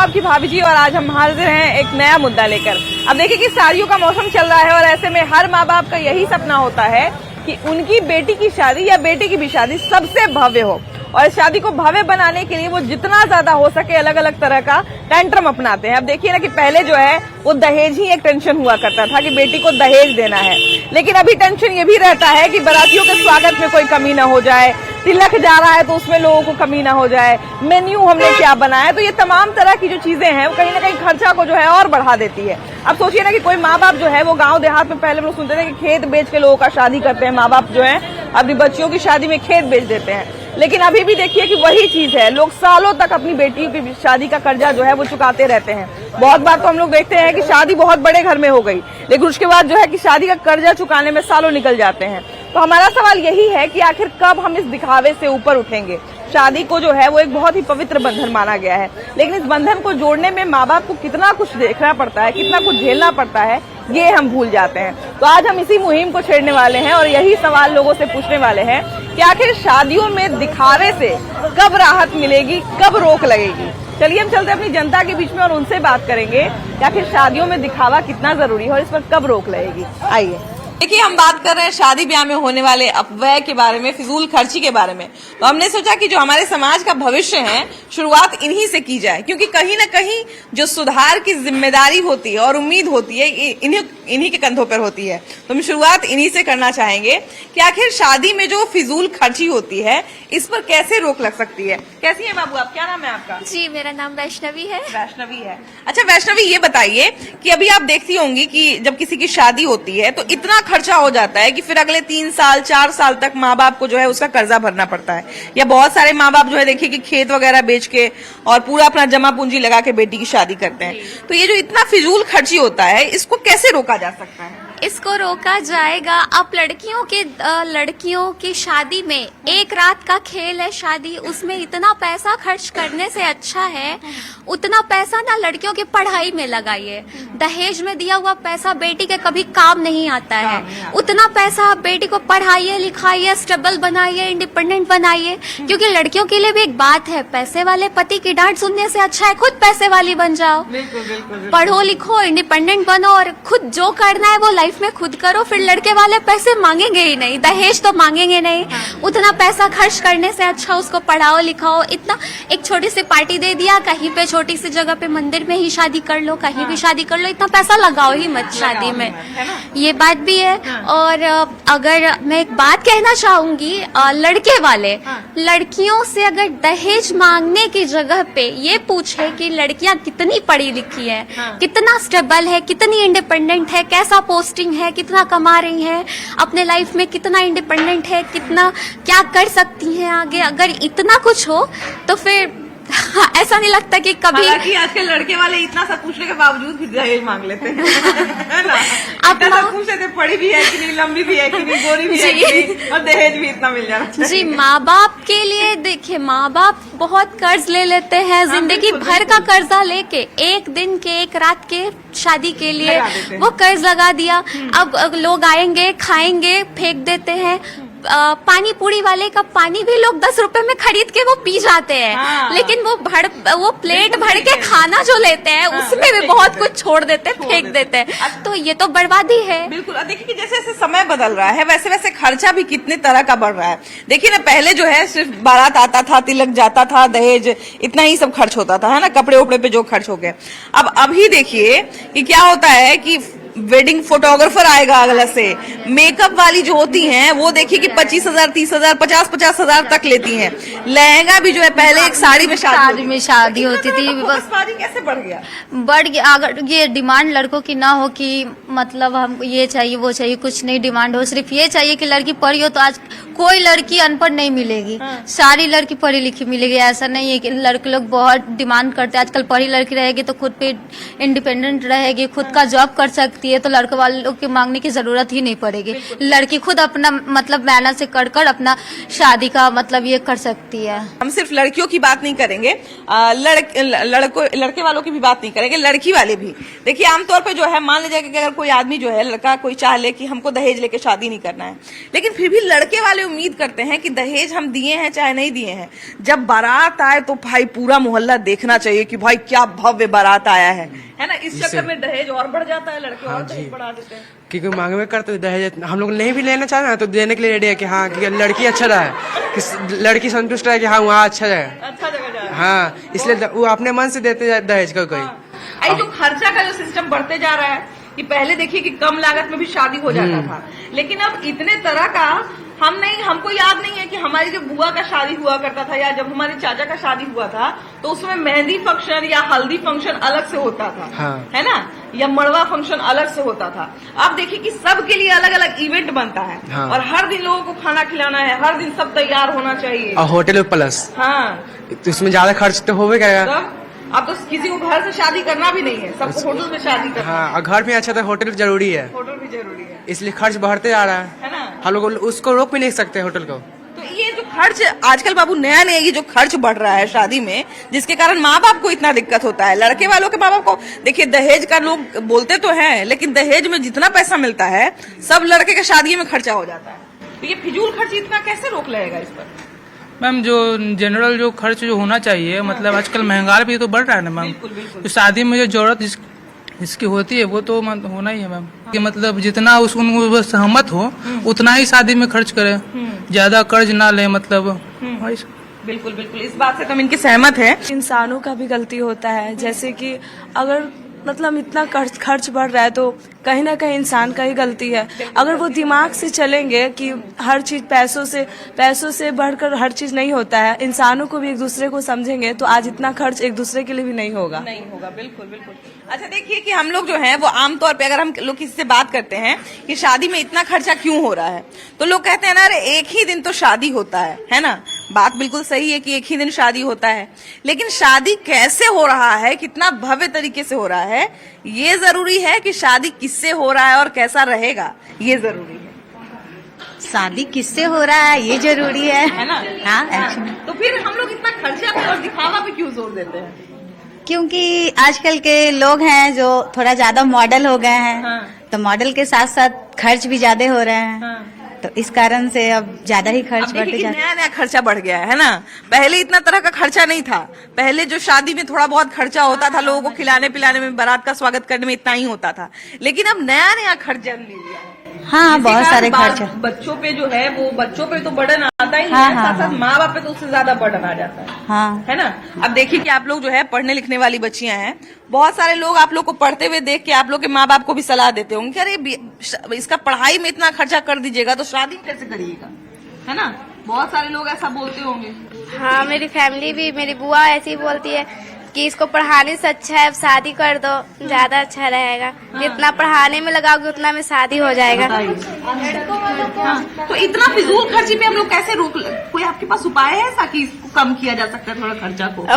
आपकी भाभी जी और आज हम हाजिर हैं एक नया मुद्दा लेकर। अब देखिए कि शादियों का मौसम चल रहा है और ऐसे में हर माँ बाप का यही सपना होता है कि उनकी बेटी की शादी या बेटे की भी शादी सबसे भव्य हो, और शादी को भव्य बनाने के लिए वो जितना ज्यादा हो सके अलग अलग तरह का टेंट्रम अपनाते हैं। अब देखिए ना कि पहले जो है वो दहेज ही एक टेंशन हुआ करता था कि बेटी को दहेज देना है, लेकिन अभी टेंशन ये भी रहता है कि बारातियों के स्वागत में कोई कमी ना हो जाए, तिलक जा रहा है तो उसमें लोगों को कमी ना हो जाए, मेन्यू हमने क्या बनाया। तो ये तमाम तरह की जो चीजें हैं वो कहीं ना कहीं खर्चा को जो है और बढ़ा देती है। अब सोचिए ना कि कोई माँ बाप जो है वो गांव देहात में पहले हम लोग सुनते थे कि खेत बेच के लोगों का शादी करते हैं, माँ बाप जो है अपनी बच्चियों की शादी में खेत बेच देते हैं। लेकिन अभी भी देखिए कि वही चीज है, लोग सालों तक अपनी बेटियों की शादी का कर्जा जो है वो चुकाते रहते हैं। बहुत बार तो हम लोग देखते हैं कि शादी बहुत बड़े घर में हो गई, लेकिन उसके बाद जो है कि शादी का कर्जा चुकाने में सालों निकल जाते हैं। तो हमारा सवाल यही है कि आखिर कब हम इस दिखावे से ऊपर उठेंगे। शादी को जो है वो एक बहुत ही पवित्र बंधन माना गया है, लेकिन इस बंधन को जोड़ने में माँ बाप को कितना कुछ देखना पड़ता है, कितना कुछ झेलना पड़ता है, ये हम भूल जाते हैं। तो आज हम इसी मुहिम को छेड़ने वाले हैं और यही सवाल लोगों से पूछने वाले हैं कि आखिर शादियों में दिखावे से कब राहत मिलेगी, कब रोक लगेगी। चलिए हम चलते अपनी जनता के बीच में और उनसे बात करेंगे कि आखिर शादियों में दिखावा कितना जरूरी है और इस पर कब रोक लगेगी। आइए देखिए, हम बात कर रहे हैं शादी ब्याह में होने वाले अपव्यय के बारे में, फिजूल खर्ची के बारे में। तो हमने सोचा कि जो हमारे समाज का भविष्य है शुरुआत इन्हीं से की जाए, क्योंकि कहीं ना कहीं जो सुधार की जिम्मेदारी होती है और उम्मीद होती है इन्हीं के कंधों पर होती है। तो हम शुरुआत इन्हीं से करना चाहेंगे कि आखिर शादी में जो फिजूल खर्ची होती है इस पर कैसे रोक लग सकती है। कैसी है बाबू आप, क्या नाम है आपका? जी मेरा नाम वैष्णवी है। वैष्णवी है। अच्छा वैष्णवी, ये बताइए कि अभी आप देखती होंगी कि जब किसी की शादी होती है तो इतना खर्चा हो जाता है कि फिर अगले 3 साल 4 साल तक माँ बाप को जो है उसका कर्जा भरना पड़ता है, या बहुत सारे माँ बाप जो है देखिए कि खेत वगैरह बेच के और पूरा अपना जमा पूंजी लगा के बेटी की शादी करते हैं। तो ये जो इतना फिजूल खर्ची होता है इसको कैसे रोका जा सकता है? इसको रोका जाएगा। आप लड़कियों की शादी में एक रात का खेल है शादी, उसमें इतना पैसा खर्च करने से अच्छा है उतना पैसा ना लड़कियों की पढ़ाई में लगाइए। दहेज में दिया हुआ पैसा बेटी के कभी काम नहीं आता है। उतना पैसा आप बेटी को पढ़ाइए, लिखाइए, स्टेबल बनाइए, इंडिपेंडेंट बनाइए। क्योंकि लड़कियों के लिए भी एक बात है, पैसे वाले पति की डांट सुनने से अच्छा है खुद पैसे वाली बन जाओ। पढ़ो लिखो, इंडिपेंडेंट बनो और खुद जो करना है वो लाइफ में खुद करो। फिर लड़के वाले पैसे मांगेंगे ही नहीं, दहेज तो मांगेंगे नहीं। उतना पैसा खर्च करने से अच्छा उसको पढ़ाओ लिखाओ। इतना एक छोटी सी पार्टी दे दिया, कहीं पे छोटी सी जगह पे मंदिर में ही शादी कर लो, कहीं भी शादी कर लो, इतना पैसा लगाओ ही मत शादी में। ये बात भी है। और अगर मैं एक बात कहना चाहूंगी, लड़के वाले लड़कियों से अगर दहेज मांगने की जगह पे ये पूछे कि लड़कियां कितनी पढ़ी लिखी है, कितना स्टेबल है, कितनी इंडिपेंडेंट है, कैसा पोस्टिंग है, कितना कमा रही है, अपने लाइफ में कितना इंडिपेंडेंट है, कितना क्या कर सकती हैं आगे, अगर इतना कुछ हो तो फिर ऐसा नहीं लगता कि कभी। हालांकि आजकल लड़के वाले इतना सब पूछने के बावजूद भी दहेज मांग लेते हैं, है ना? आप सब पूछ लेते, पढ़ी भी है कि नहीं, लंबी भी है कि नहीं, गोरी भी है कि नहीं, और दहेज भी इतना मिल जाना चाहिए। जी माँ बाप के लिए देखिए, माँ बाप बहुत कर्ज ले लेते हैं, जिंदगी भर का कर्जा लेके एक दिन के एक रात के शादी के लिए वो कर्ज लगा दिया। अब लोग आएंगे, खाएंगे, फेंक देते हैं। पानी पूरी वाले का पानी भी लोग 10 रुपए में खरीद के वो पी जाते हैं। लेकिन वो प्लेट भर के खाना जो लेते हैं उसमें भी बहुत कुछ छोड़ देते हैं, फेंक देते हैं। तो ये तो बर्बादी है। बिल्कुल। देखिए कि जैसे जैसे समय बदल रहा है वैसे वैसे खर्चा भी कितने तरह का बढ़ रहा है। देखिए ना, पहले जो है सिर्फ बारात आता था, तिलक जाता था, दहेज, इतना ही सब खर्च होता था, है ना, कपड़े उपड़े पे जो खर्च हो गए। अब अभी देखिए कि क्या होता है कि वेडिंग फोटोग्राफर आएगा अगला से, मेकअप वाली जो होती हैं वो देखिए कि 25,000 30,000 50,000 तक लेती हैं। लहंगा भी जो है, पहले एक साड़ी में शादी होती थी, बस कैसे बढ़ गया? अगर ये डिमांड लड़कों की ना हो कि मतलब हम ये चाहिए वो चाहिए, कुछ नहीं डिमांड हो, सिर्फ ये चाहिए कि लड़की पढ़ी हो। तो आज कोई लड़की अनपढ़ नहीं मिलेगी, सारी लड़की पढ़ी लिखी मिलेगी। ऐसा नहीं है कि लड़के लोग बहुत डिमांड करते हैं। आजकल पढ़ी लड़की रहेगी तो खुद पे इंडिपेंडेंट रहेगी, खुद का जॉब कर सकती सकती है, तो लड़कों वालों की मांगने की जरूरत ही नहीं पड़ेगी। लड़की खुद अपना मतलब मेहनत से कर कर अपना शादी का मतलब ये कर सकती है। हम सिर्फ लड़कियों की बात नहीं करेंगे, लड़के वालों की भी बात नहीं करेंगे, लड़की वाले भी। देखिए आमतौर पे जो है, मान लीजिए कि अगर कोई आदमी जो है, लड़का कोई चाह ले कि हमको दहेज लेके शादी नहीं करना है, लेकिन फिर भी लड़के वाले उम्मीद करते हैं कि दहेज हम दिए हैं चाहे नहीं दिए हैं, जब बारात आए तो भाई पूरा मोहल्ला देखना चाहिए कि भाई क्या भव्य बारात आया है ना। इस चक्कर में दहेज और बढ़ जाता है, लड़के और दहेज बढ़ा देते हैं। क्योंकि मांग में करते दहेज, हम लोग नहीं भी लेना चाह रहे हैं तो देने के लिए रेडी है कि हाँ कि लड़की अच्छा रहे, कि लड़की संतुष्ट रहे कि हाँ वहाँ अच्छा जगह जाए। हाँ, इसलिए वो अपने मन से देते दहेज का कोई। अरे जो खर्चा का जो सिस्टम बढ़ते जा रहा है, कि पहले देखिए कि कम लागत में भी शादी हो जाता था, लेकिन अब इतने तरह का हमको याद नहीं है कि हमारी जब बुआ का शादी हुआ करता था या जब हमारे चाचा का शादी हुआ था तो उसमें मेहंदी फंक्शन या हल्दी फंक्शन अलग से होता था। हाँ। है ना, या मड़वा फंक्शन अलग से होता था। अब देखिए कि सबके लिए अलग अलग इवेंट बनता है। हाँ। और हर दिन लोगों को खाना खिलाना है, हर दिन सब तैयार होना चाहिए, और होटल प्लस। हाँ, तो इसमें ज्यादा खर्च तो होगा क्या? अब तो किसी को घर से शादी करना भी नहीं है, सबको होटल में शादी करना। हाँ, और घर में अच्छा तो होटल जरूरी है, होटल भी जरूरी है, इसलिए खर्च बढ़ते जा रहा है ना। हम लोग उसको रोक भी नहीं सकते होटल को। तो ये जो खर्च आजकल बाबू नया ये जो खर्च बढ़ रहा है शादी में, जिसके कारण माँ बाप को इतना दिक्कत होता है। लड़के वालों के माँ बाप को देखिए, दहेज का लोग बोलते तो हैं, लेकिन दहेज में जितना पैसा मिलता है सब लड़के के शादी में खर्चा हो जाता है। तो ये फिजूल खर्च इतना कैसे रोक लगेगा इस पर? मैम जो जनरल जो खर्च जो होना चाहिए, मतलब आजकल महंगाई भी तो बढ़ रहा है ना मैम। तो शादी में जो जरूरत इसकी होती है वो तो होना ही है मैम। कि मतलब जितना उनको सहमत हो उतना ही शादी में खर्च करे, ज्यादा कर्ज ना ले, मतलब बिल्कुल बिल्कुल, इस बात से तो हम इनके सहमत है। इंसानों का भी गलती होता है, जैसे कि अगर मतलब इतना खर्च बढ़ रहा है तो कहीं ना कहीं इंसान का ही गलती है। अगर वो दिमाग से चलेंगे कि हर चीज पैसों से बढ़कर हर चीज नहीं होता है, इंसानों को भी एक दूसरे को समझेंगे तो आज इतना खर्च एक दूसरे के लिए भी नहीं होगा। बिल्कुल बिल्कुल। अच्छा देखिए कि हम लोग जो है वो आमतौर पे अगर हम लोग किसी से बात करते हैं कि शादी में इतना खर्चा क्यों हो रहा है, तो लोग कहते हैं ना, अरे एक ही दिन तो शादी होता है ना। बात बिल्कुल सही है कि एक ही दिन शादी होता है, लेकिन शादी कैसे हो रहा है, कितना भव्य तरीके से हो रहा है, ये जरूरी है कि शादी किससे हो रहा है और कैसा रहेगा, ये जरूरी है। शादी किससे हो रहा है ये जरूरी है ना। हाँ, तो फिर हम लोग इतना खर्चा पे और दिखावा पे क्यों जोर देते हैं? क्योंकि आजकल के लोग हैं जो थोड़ा ज्यादा मॉडल हो गए हैं। हाँ। तो मॉडल के साथ साथ खर्च भी ज्यादा हो रहे हैं। हाँ। तो इस कारण से अब ज्यादा ही खर्च अब बढ़ते देखिए जा कि नया खर्चा बढ़ गया है ना। पहले इतना तरह का खर्चा नहीं था। पहले जो शादी में थोड़ा बहुत खर्चा होता था, लोगों को खिलाने पिलाने में, बारात का स्वागत करने में इतना ही होता था, लेकिन अब नया खर्च जन्म ले लिया है। हाँ, बहुत सारे खर्च। बच्चों पे जो है वो बच्चों पे तो बर्डन आता ही हाँ, है, हाँ, साथ साथ माँ बाप पे तो उससे ज्यादा बर्डन आ जाता है। हाँ। है ना। अब देखिए कि आप लोग जो है पढ़ने लिखने वाली बच्चियां हैं, बहुत सारे लोग आप लोग को पढ़ते हुए देख के आप लोग के माँ बाप को भी सलाह देते होंगे, अरे इसका पढ़ाई में इतना खर्चा कर दीजिएगा तो शादी कैसे करिएगा, है ना। बहुत सारे लोग ऐसा बोलते होंगे। हाँ, मेरी फैमिली भी, मेरी बुआ ऐसी ही बोलती है कि इसको पढ़ाने से अच्छा है अब शादी कर दो, ज्यादा अच्छा रहेगा। जितना पढ़ाने में लगाओगे उतना में शादी हो जाएगा। तो इतना फिजूल खर्ची पे हम लोग कैसे रोक? कोई आपके पास उपाय है ऐसा कि इसको कम किया जा सकता है, थोड़ा खर्चा को?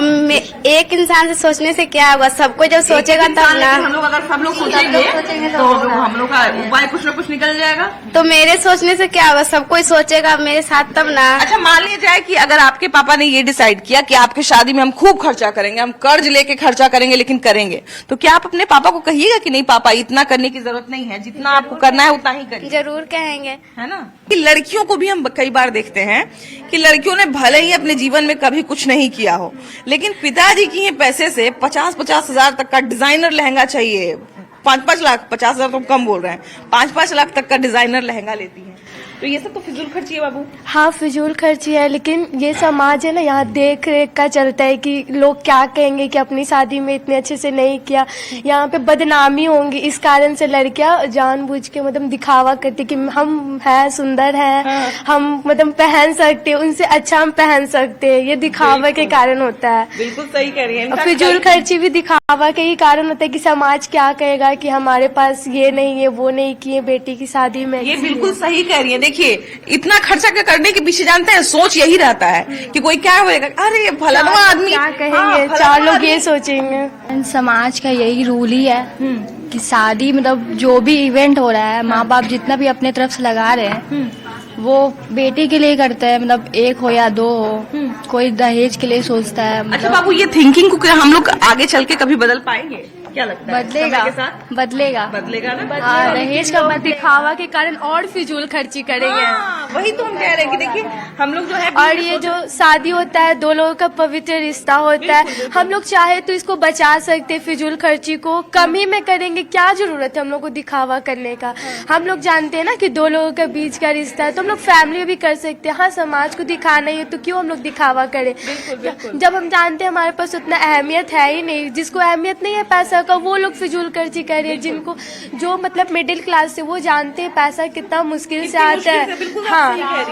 एक इंसान से सोचने से क्या होगा, सबको जब सोचेगा तब ना। हम लोग अगर सब लोग सोचेंगे तो हम लोग का उपाय कुछ न कुछ निकल जाएगा। तो मेरे सोचने से क्या होगा, सब कोई सोचेगा मेरे साथ तब ना। अच्छा मान लिया जाए कि अगर आपके पापा ने ये डिसाइड किया कि आपके शादी में हम खूब खर्चा करेंगे, हम कर्ज लेके खर्चा करेंगे, लेकिन करेंगे, तो क्या आप अपने पापा को कहिएगा कि नहीं पापा इतना करने की जरूरत नहीं है, जितना आपको करना है उतना ही करिए? जरूर कहेंगे, है ना। कि लड़कियों को भी हम कई बार देखते हैं कि लड़कियों ने भले ही अपने जीवन में कभी कुछ नहीं किया हो, लेकिन पिताजी की पैसे से 50-50 हजार तक का डिजाइनर लहंगा चाहिए, 5-5 लाख, 50 हजार तो कम बोल रहे हैं, 5-5 लाख तक का डिजाइनर लहंगा लेती है। तो ये सब तो फिजूल खर्ची है बाबू। हाँ, फिजूल खर्ची है, लेकिन ये समाज है ना, यहाँ देख रेख का चलता है कि लोग क्या कहेंगे कि अपनी शादी में इतने अच्छे से नहीं किया, यहाँ पे बदनामी होंगी, इस कारण से लड़कियां जानबूझ के मतलब दिखावा करती कि हम है सुंदर है। हाँ। हम मतलब पहन सकते हैं, उनसे अच्छा हम पहन सकते हैं, ये दिखावा के कारण होता है। बिल्कुल सही कह रही है। फिजूल खर्ची भी दिखावा के ही कारण होता है कि समाज क्या कहेगा कि हमारे पास ये नहीं है, वो नहीं किए बेटी की शादी में। ये बिल्कुल सही कह रही है। देखिए इतना खर्चा करने के पीछे जानते हैं सोच यही रहता है कि कोई क्या बोलेगा, अरे फलाना आदमी क्या कहेंगे, चार लोग ये सोचेंगे। समाज का यही रूल ही है कि शादी मतलब जो भी इवेंट हो रहा है, माँ बाप जितना भी अपने तरफ से लगा रहे हैं वो बेटी के लिए करते हैं, मतलब एक हो या दो हो, कोई दहेज के लिए सोचता है। अच्छा मतलब बाबू, ये थिंकिंग को क्या हम लोग आगे चल के कभी बदल पाएंगे? क्या लगता है बदलेगा, समय के साथ? बदलेगा, बदलेगा ना? हाँ, दहेज का बदलेगा। दिखावा के कारण और फिजूल खर्ची करेंगे। हाँ, वही तो हम कह रहे हैं कि देखिए हम लोग जो है और ये जो शादी होता है, दो लोगों का पवित्र रिश्ता होता है, हम लोग चाहे तो इसको बचा सकते हैं, फिजूल खर्ची को कम ही में करेंगे। क्या जरूरत है हम लोग को दिखावा करने का? हम लोग जानते हैं ना कि दो लोगों के बीच का रिश्ता है, तो हम लोग फैमिली में भी कर सकते हैं। हाँ, समाज को दिखाना ही है तो क्यों हम लोग दिखावा करें? जब हम जानते हैं हमारे पास उतना अहमियत है ही नहीं। जिसको अहमियत नहीं है पैसा का, वो लोग फिजूल खर्ची कर रहे हैं। जिनको जो मतलब मिडिल क्लास से, वो जानते हैं पैसा कितना मुश्किल से आता है। हाँ,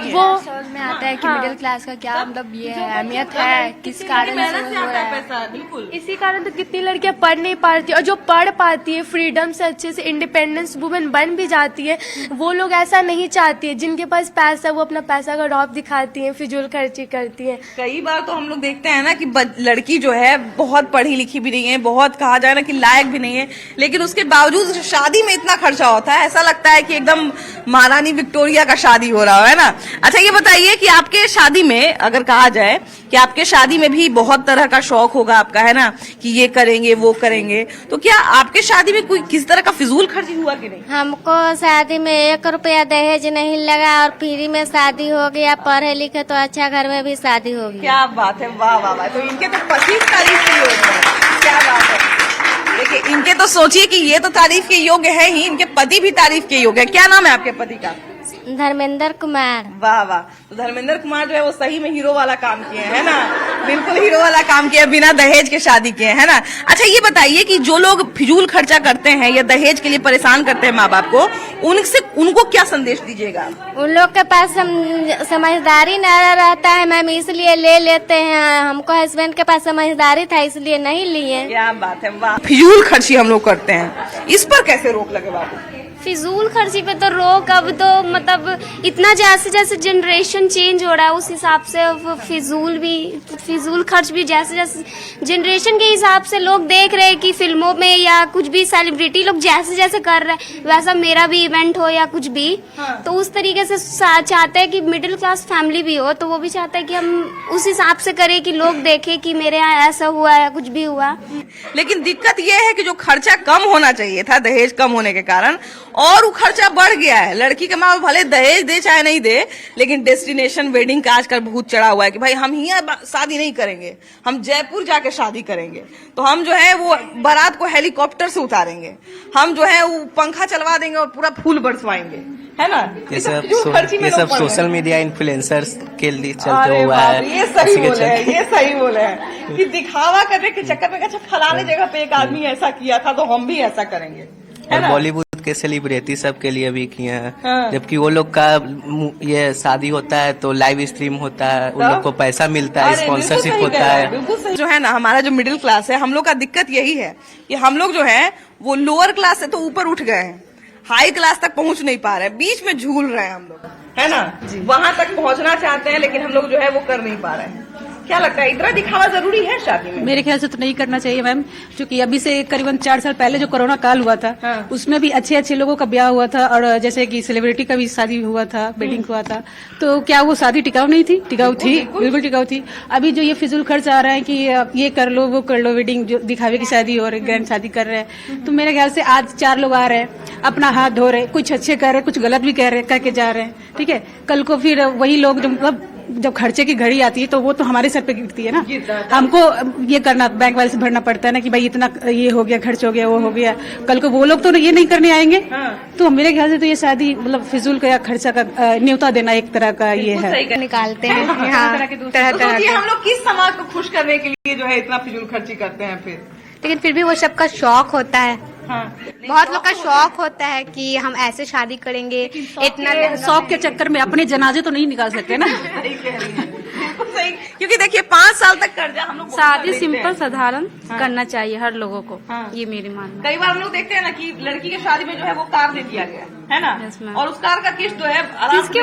वो समझ में आता है कि मिडिल क्लास का क्या मतलब ये है, अहमियत है, किस कारण से हो रहा है। बिल्कुल इसी कारण तो कितनी लड़कियां पढ़ नहीं पाती, और जो पढ़ पाती है फ्रीडम से, अच्छे से इंडिपेंडेंस वुमेन बन भी जाती है, वो लोग ऐसा नहीं चाहती है। जिनके पास पैसा, वो अपना पैसा का रौब दिखाती है, फिजूल खर्ची करती है। कई बार तो हम लोग देखते हैं ना कि लड़की जो है बहुत पढ़ी लिखी भी नहीं है, बहुत कहा जाए ना कि लायक भी नहीं है, लेकिन उसके बावजूद शादी में इतना खर्चा होता है, ऐसा लगता है कि एकदम महारानी विक्टोरिया का शादी हो रहा है ना। अच्छा ये बताइए कि आपके शादी में अगर कहा जाए कि आपके शादी में भी बहुत तरह का शौक होगा आपका, है ना, कि ये करेंगे वो करेंगे, तो क्या आपके शादी में कोई किस तरह का फिजूल खर्ची हुआ कि नहीं? हमको शादी में 1 रुपया दहेज नहीं लगा और फ्री में शादी हो गया। पढ़े लिखे तो अच्छा घर में भी शादी हो गई। क्या बात है, वाह वाह वाह। तो इनके तो पति तारीफ के योग्य है। क्या बात है। देखिए इनके तो सोचिए कि ये तो तारीफ के योग्य है ही, इनके पति भी तारीफ के योग्य है। क्या नाम है आपके पति का? धर्मेंद्र कुमार। वाह वाह। तो धर्मेंद्र कुमार जो है वो सही में हीरो वाला काम किए हैं, है ना, बिल्कुल हीरो वाला काम किया, बिना दहेज के शादी किए, है ना। अच्छा ये बताइए कि जो लोग फिजूल खर्चा करते हैं या दहेज के लिए परेशान करते हैं माँ बाप को, उनको क्या संदेश दीजिएगा? उन लोग के पास समझदारी न रहता है मैम, इसलिए ले लेते हैं। हमको हस्बैंड के पास समझदारी था इसलिए नहीं लिए। क्या बात है, वाह। फिजूल खर्ची हम लोग करते हैं, इस पर कैसे रोक लगे बाबू? फिजूल खर्ची पे तो रोक, अब तो मतलब इतना जैसे जैसे जनरेशन चेंज हो रहा है उस हिसाब से फिजूल खर्च भी जैसे जैसे जनरेशन के हिसाब से लोग देख रहे हैं कि फिल्मों में या कुछ भी सेलिब्रिटी लोग जैसे जैसे कर रहे हैं वैसा मेरा भी इवेंट हो या कुछ भी। हाँ। तो उस तरीके से चाहते हैं कि मिडिल क्लास फैमिली भी हो, तो वो भी चाहते हैं कि हम उस हिसाब से करें कि लोग देखें कि मेरे यहाँ ऐसा हुआ या कुछ भी हुआ। लेकिन दिक्कत ये है कि जो खर्चा कम होना चाहिए था दहेज कम होने के कारण, और वो खर्चा बढ़ गया है। लड़की के माँ बाप भले दहेज दे चाहे नहीं दे, लेकिन डेस्टिनेशन वेडिंग का आजकल बहुत चढ़ा हुआ है कि भाई हम यहाँ शादी नहीं करेंगे, हम जयपुर जाके शादी करेंगे, तो हम जो है वो बारात को हेलीकॉप्टर से उतारेंगे, हम जो है वो पंखा चलवा देंगे और पूरा फूल बरसवाएंगे, है ना। ये सब सोशल मीडिया इन्फ्लुएंसर्स के लिए चलते हुआ है। ये सही बोले हैं कि दिखावा करने के चक्कर में अच्छा फलाने जगह पे एक आदमी ऐसा किया था तो हम भी ऐसा करेंगे, और बॉलीवुड के सेलिब्रिटी सब के लिए भी किए हैं। हाँ। जबकि वो लोग का ये शादी होता है तो लाइव स्ट्रीम होता है, उन लोग को पैसा मिलता है, स्पॉन्सरशिप होता है। जो है ना हमारा जो मिडिल क्लास है, हम लोग का दिक्कत यही है कि हम लोग जो है वो लोअर क्लास से तो ऊपर उठ गए हैं, हाई क्लास तक पहुंच नहीं पा रहे, बीच में झूल रहे हैं हम लोग, है ना। वहां तक पहुंचना चाहते हैं लेकिन हम लोग जो है वो कर नहीं पा रहे हैं। क्या लगता है इतना दिखावा जरूरी है शादी में? मेरे ख्याल से तो नहीं करना चाहिए मैम, क्योंकि अभी से करीबन 4 साल पहले जो कोरोना काल हुआ था, हाँ। उसमें भी अच्छे अच्छे लोगों का ब्याह हुआ था, और जैसे कि सेलिब्रिटी का भी शादी हुआ था, वेडिंग हुआ था, तो क्या वो शादी टिकाऊ नहीं थी? टिकाऊ थी, बिल्कुल टिकाऊ थी। अभी जो ये फिजूल खर्च आ रहा है कि ये कर लो वो कर लो, वेडिंग जो दिखावे की शादी हो रही, ग्रैंड शादी कर रहे हैं, तो मेरे ख्याल से आज 4 लोग आ रहे हैं, अपना हाथ धो रहे, कुछ अच्छे कह रहे, कुछ गलत भी कह रहे, करके जा रहे हैं, ठीक है। कल को फिर वही लोग जब खर्चे की घड़ी आती है तो वो तो हमारे सर पे गिरती है ना। हमको ये करना, बैंक वाले से भरना पड़ता है ना कि भाई इतना ये हो गया, खर्च हो गया, वो हो गया। कल को वो लोग तो ये नहीं करने आएंगे। हाँ। तो मेरे ख्याल से तो ये शादी मतलब फिजूल का या खर्चा का न्योता देना एक तरह का ये है। निकालते हैं तरह के। हम लोग किस समाज को खुश करने के लिए जो है इतना फिजूल खर्ची करते हैं फिर? लेकिन फिर भी वो सबका शौक होता है। हाँ। बहुत लोग का शौक होता है कि हम ऐसे शादी करेंगे, इतना शौक के चक्कर में अपने जनाजे तो नहीं निकाल सकते ना। बिल्कुल सही, क्योंकि देखिए 5 साल तक कर्जा हम लोग शादी सिंपल साधारण करना चाहिए हर लोगों को, ये मेरी मानना है। कई बार हम लोग देखते हैं ना कि लड़की की शादी में जो है वो कार दे दिया गया है ना, Yes, ma'am. और उस कार का किस्त जो है जिसके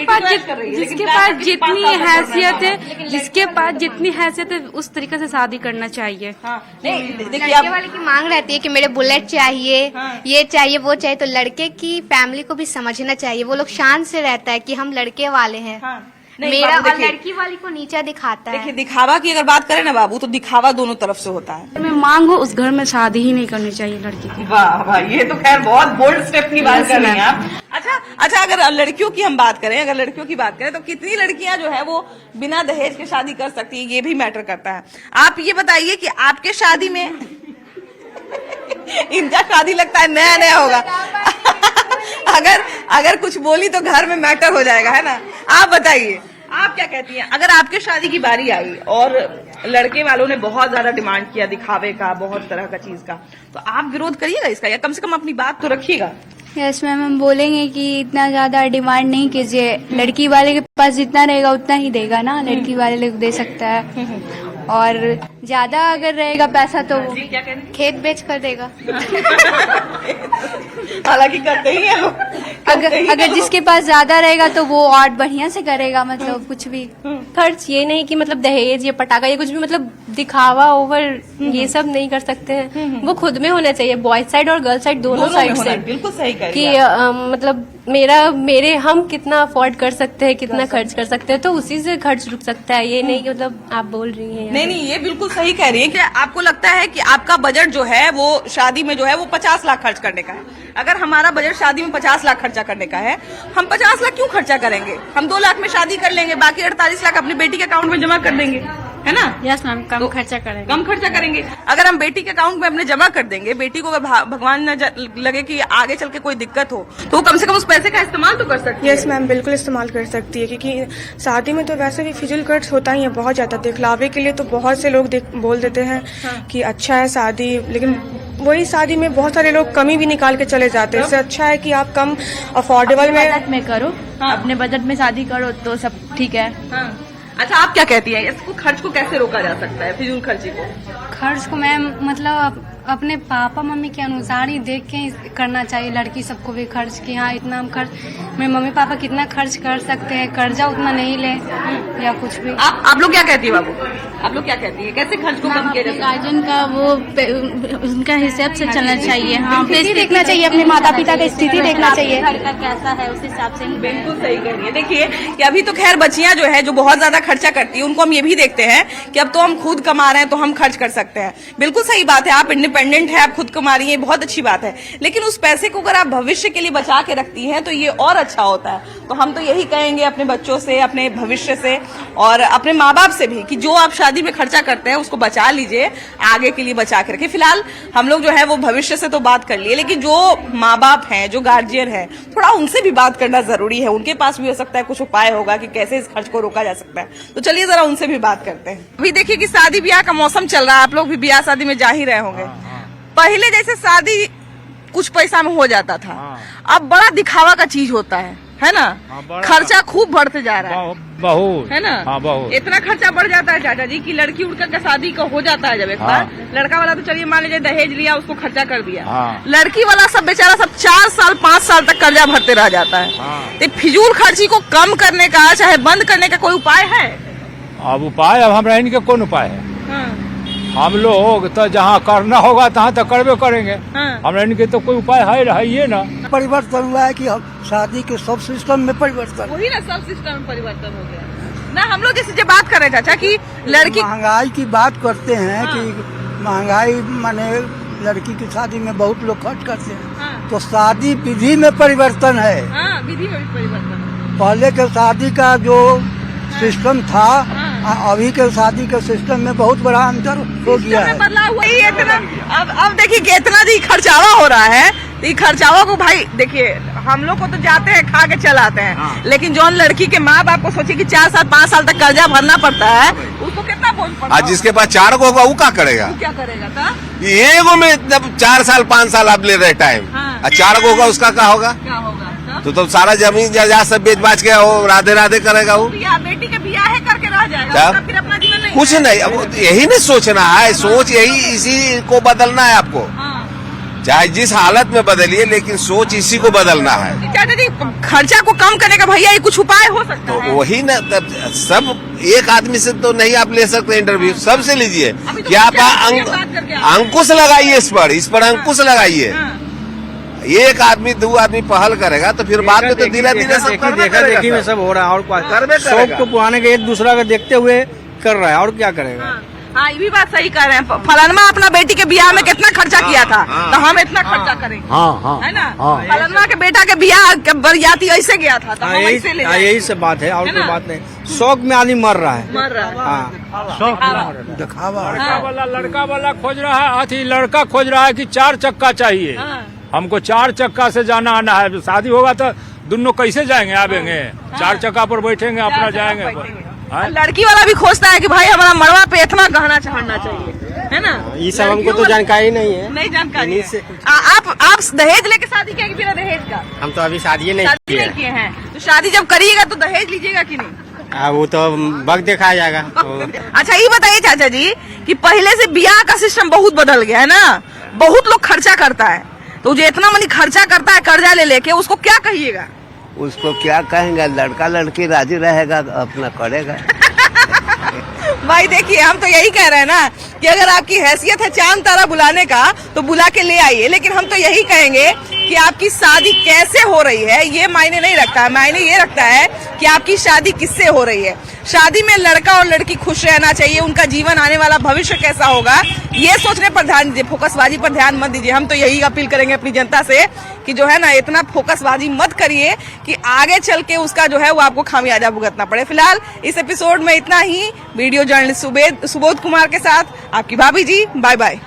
पास जितनी हैसियत है, जिसके पास जितनी हैसियत है उस तरीके से शादी करना चाहिए। नहीं देखिए लड़के वाले की मांग रहती है कि मेरे बुलेट चाहिए, ये चाहिए, वो चाहिए, तो लड़के की फैमिली को भी समझना चाहिए। वो लोग शान से रहता है कि हम लड़के वाले हैं। मेरा और लड़की वाली को नीचा दिखाता है। देखिए दिखावा की अगर बात करें ना बाबू, तो दिखावा दोनों तरफ से होता है। मैं मांग हो उस घर में शादी ही नहीं करनी चाहिए लड़की की। वाह वाह, ये तो खैर बहुत बोल्ड स्टेप की बात कर रही हैं आप। अच्छा, अगर लड़कियों की हम बात करें, तो कितनी लड़कियां जो है वो बिना दहेज के शादी कर सकती है, ये भी मैटर करता है। आप ये बताइए कि आपके शादी में इनका शादी लगता है नया नया होगा। अगर कुछ बोली तो घर में मैटर हो जाएगा, है ना। आप बताइए, आप क्या कहती हैं, अगर आपके शादी की बारी आई और लड़के वालों ने बहुत ज्यादा डिमांड किया दिखावे का, बहुत तरह का चीज का, तो आप विरोध करिएगा इसका, या कम से कम अपनी बात तो रखिएगा? यस मैम, हम बोलेंगे कि इतना ज्यादा डिमांड नहीं कीजिए, लड़की वाले के पास जितना रहेगा उतना ही देगा ना, लड़की वाले लोग दे सकता है। और ज्यादा अगर रहेगा पैसा तो खेत बेच कर देगा। हालांकि करते ही है लोग। अगर जिसके पास ज्यादा रहेगा तो वो और बढ़िया से करेगा, मतलब कुछ भी खर्च, ये नहीं कि मतलब दहेज या पटाखा या कुछ भी मतलब दिखावा ओवर ये सब नहीं कर सकते हैं। वो खुद में होना चाहिए, बॉयज साइड और गर्ल साइड दोनों साइड से। बिल्कुल सही कह कि मतलब मेरे हम कितना अफोर्ड कर सकते हैं, कितना खर्च कर सकते हैं, तो उसी से खर्च रुक सकता है। ये नहीं कि मतलब आप बोल रही हैं। नहीं, ये बिल्कुल सही कह रही है कि आपको लगता है कि आपका बजट जो है वो शादी में जो है वो 50 लाख खर्च करने का है। अगर हमारा बजट शादी में 50 लाख खर्चा करने का है, हम 50 लाख क्यों खर्चा करेंगे? हम 2 लाख में शादी कर लेंगे, बाकी 48 लाख अपनी बेटी के अकाउंट में जमा कर देंगे, है ना। यस मैम, कम खर्चा करेंगे। अगर हम बेटी के अकाउंट में अपने जमा कर देंगे, बेटी को भगवान न लगे कि आगे चल के कोई दिक्कत हो, तो वो कम से कम उस पैसे का इस्तेमाल तो कर सकती है। यस मैम, बिल्कुल इस्तेमाल कर सकती है, क्योंकि शादी में तो वैसे भी फिजूल खर्च होता ही है बहुत ज्यादा। दिखलावे के लिए तो बहुत से लोग बोल देते हैं कि अच्छा है शादी, लेकिन वही शादी में बहुत सारे लोग कमी भी निकाल के चले जाते हैं। इससे अच्छा है कि आप कम अफोर्डेबल में करो, अपने बजट में शादी करो तो सब ठीक है। अच्छा, आप क्या कहती हैं, इसको खर्च को कैसे रोका जा सकता है, फिजूल खर्ची को? खर्च को मैम मतलब अपने पापा मम्मी के अनुसार ही देख के करना चाहिए। लड़की सबको भी खर्च की, हाँ इतना हम खर्च, मेरे मम्मी पापा कितना खर्च कर सकते हैं, कर्जा उतना नहीं ले या कुछ भी। आप लोग क्या कहती है बाबू, आप लोग क्या कहती है, कैसे खर्च को कम किया जा सकता है? गार्जियन का वो उनका हिसाब से चलना चाहिए। हाँ, स्थिति देखना चाहिए, अपने माता पिता की स्थिति देखना चाहिए, घर का कैसा है उस हिसाब से। बिल्कुल सही कह रही है। देखिए कि अभी तो खैर बच्चियां जो है जो बहुत ज्यादा खर्चा करती है, उनको हम ये भी देखते हैं कि अब तो हम खुद कमा रहे हैं तो हम खर्च कर सकते हैं। बिल्कुल सही बात है, आप इंडिपेंडेंट है, आप खुद कमा रही है, बहुत अच्छी बात है। लेकिन उस पैसे को अगर आप भविष्य के लिए बचा के रखती हैं तो ये और अच्छा होता है। तो हम तो यही कहेंगे अपने बच्चों से, अपने भविष्य से और अपने माँ बाप से भी कि जो आप शादी में खर्चा करते हैं उसको बचा लीजिए, आगे के लिए बचा के रखिए। फिलहाल हम लोग जो है वो भविष्य से तो बात कर लिए, लेकिन जो माँ बाप हैं, जो गार्जियन है, थोड़ा उनसे भी बात करना जरूरी है। उनके पास भी हो सकता है कुछ उपाय होगा कि कैसे इस खर्च को रोका जा सकता है। तो चलिए जरा उनसे भी बात करते हैं। अभी देखिए कि शादी ब्याह का मौसम चल रहा है, आप लोग भी ब्याह शादी में जा ही रहे होंगे। पहले जैसे शादी कुछ पैसा में हो जाता था, अब बड़ा दिखावा का चीज होता है ना। खर्चा खूब बढ़ते जा रहा है, बहुत है ना। बहुत इतना खर्चा बढ़ जाता है चाचा जी की लड़की उड़कर का शादी का हो जाता है जब एक बार। लड़का वाला तो चलिए मान लीजिए दहेज लिया, उसको खर्चा कर दिया। लड़की वाला सब बेचारा सब 4 साल 5 साल तक कर्जा भरते रह जाता है। तो फिजूल खर्ची को कम करने का, चाहे बंद करने का कोई उपाय है? अब उपाय, अब हमरा इनके कौन उपाय है? हम लोग तो जहाँ करना होगा तहाँ तो करबे करेंगे। हमरा इनके तो कोई उपाय है ये ना। परिवर्तन हुआ है कि हम शादी के सब सिस्टम में परिवर्तन, वही ना, सब सिस्टम में परिवर्तन हो गया ना। हम लोग जैसे जब बात कर रहे हैं चाचा की लड़की महंगाई की बात करते हैं कि महंगाई माने लड़की की शादी में बहुत लोग खर्च करते हैं, तो शादी विधि में परिवर्तन है। विधि में परिवर्तन, पहले के शादी का जो सिस्टम था अभी के शादी के सिस्टम में बहुत बड़ा अंतर हो गया है। बदलाव हुआ ही इतना। अब देखिए कि इतना जी खर्चावा हो रहा है, तो ये खर्चावा को भाई देखिए, हम लोग को तो जाते हैं खा के चल आते हैं, लेकिन जो लड़की के माँ बाप को सोचिए कि 4 साल 5 साल तक कर्जा भरना पड़ता है, उसको कितना बोझ पड़ता है। जिसके पास 4 गो होगा वो क्या करेगा? क्या करेगा था? ये गो में जब 4 साल 5 साल आप ले रहे टाइम, 4 गो होगा उसका क्या होगा? तो सारा जमीन जायदाद सब बेच बाच के वो राधे राधे करेगा। वो बेटी के बियाह करके रह जाएगा। उसका फिर अपना जीवन नहीं कुछ नहीं, अब यही नहीं सोचना है, सोच यही इसी को बदलना है आपको, चाहे जिस हालत में बदलिए, लेकिन सोच इसी को बदलना है। चाचा जी, खर्चा को कम करने का भैया ये कुछ उपाय हो सकता है? तो वही ना, तब सब एक आदमी से तो नहीं आप ले सकते इंटरव्यू, सबसे लीजिए। क्या आप अंकुश लगाइए, इस पर अंकुश लगाइए। एक आदमी दो आदमी पहल करेगा तो फिर बाद में तो धीरे धीरे सब देखा देखी में सब हो रहा है, और शौक को पुराने के एक दूसरा को देखते हुए कर रहा है, और क्या करेगा। हाँ, ये भी बात सही कह रहे हैं। फलानमा अपना बेटी के ब्याह में कितना खर्चा किया था, तो हम इतना खर्चा करेंगे, है ना? फलानमा के बेटा के ब्याह बरियाती ऐसे गया था, तो हम ऐसे ले जाएंगे। यही सब बात है, और कोई बात नहीं। शौक में आदमी मर रहा है, लड़का वाला खोज रहा है, अथी लड़का खोज रहा है कि 4 चक्का चाहिए, हमको 4 चक्का से जाना आना है। शादी होगा तो दोनों कैसे जाएंगे आवेंगे, 4 चक्का पर बैठेंगे, अपना जाएंगे। लड़की वाला भी खोजता है कि भाई हमारा मड़वा पे इतना गहना चढ़ना चाहिए, है ना? ये सब हमको तो जानकारी नहीं है। नहीं जानकारी है। आप दहेज लेके शादी किया कि बिना दहेज का? हम तो अभी शादी नहीं किए हैं। तो शादी जब करिएगा तो दहेज लीजिएगा कि नहीं? वो तो वक्त दिखाया जाएगा। अच्छा, ये बताइए चाचा जी कि पहले से ब्याह का सिस्टम बहुत बदल गया है ना, बहुत लोग खर्चा करता है, तो जो इतना मनी खर्चा करता है कर्जा ले लेके, उसको क्या कहिएगा? उसको क्या कहेंगे, लड़का लड़की राजी रहेगा अपना करेगा। भाई देखिए, हम तो यही कह रहे हैं ना कि अगर आपकी हैसियत है चांद तारा बुलाने का तो बुला के ले आइए, लेकिन हम तो यही कहेंगे कि आपकी शादी कैसे हो रही है ये मायने नहीं रखता है। मायने ये रखता है कि आपकी शादी किससे हो रही है। शादी में लड़का और लड़की खुश रहना चाहिए, उनका जीवन आने वाला भविष्य कैसा होगा ये सोचने पर ध्यान दीजिए, फोकसबाजी पर ध्यान मत दीजिए। हम तो यही अपील करेंगे अपनी जनता से कि जो है ना, इतना फोकसबाजी मत करिए कि आगे चल के उसका जो है वो आपको खामियाजा भुगतना पड़े। फिलहाल इस एपिसोड में इतना ही। वीडियो जर्नलिस्ट सुबोध कुमार के साथ आपकी भाभी जी, बाय बाय।